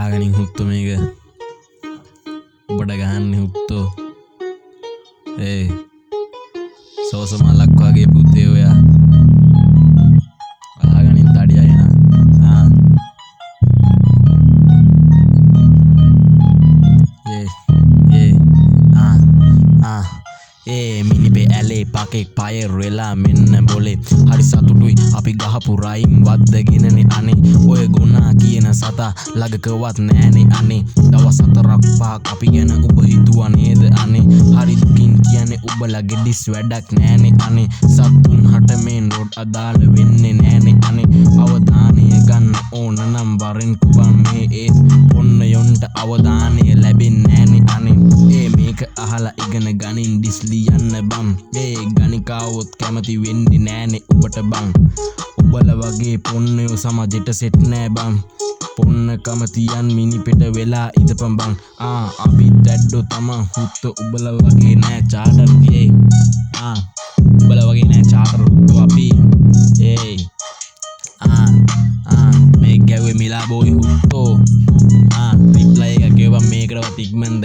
ආගනින් හුත්තු මේක ඔබට ගහන්නේ හුත්තෝ ඒ සෝස මලක් වගේ පුතේ ඔයා ආගනින් තඩිය එන මිනිබේ ඇලේ පකෙක් පයෙ රෙලා මෙන්න බොලේ හරි සතුටුයි අපි ගහපු රයිම් වද්දගෙනනේ අනේ ඔය ගුණා කියන සතා ළඟකවත් නෑනේ අනේ දවස් 4ක් 5ක් අපි ගැන ඔබ හිතුවා නේද අනේ හරි දුකින් කියන්නේ ඔබලා ගෙඩිස් වැඩක් නෑනේ අනේ සතුන් හට මේන් රෝඩ් අදාළ වෙන්නේ නෑනේ අනේ අවධානය ගන්න ඕන නම් වරෙන් කුබන් මේ ඒ ඔන්න යොන්ට අවධානය ලැබෙන්නේ නෑනේ අනේ ඒ මේක අහලා ඉගෙන ගනින් ඩිස්ලි යන්න බම් ඒ ගණිකාවොත් කැමති වෙන්නේ නෑනේ ඔබට බං ඔබල වගේ පොන්නයෝ සමාජෙට සෙට් නෑ බං පොන්න කමතියන් මිනිපෙට වෙලා ඉදපම් බං අපි දැඩ්ඩෝ තමා හුත්ත ඔබල වගේ නෑ චාටර් ඔබල වගේ නෑ චාටර් හුත්තු අපි ඒ මේ ගැව්වේ මිලා බෝයි හුත්තෝ රිප්ලයි එක ගෙවම් මේකටවත් ඉක්මනද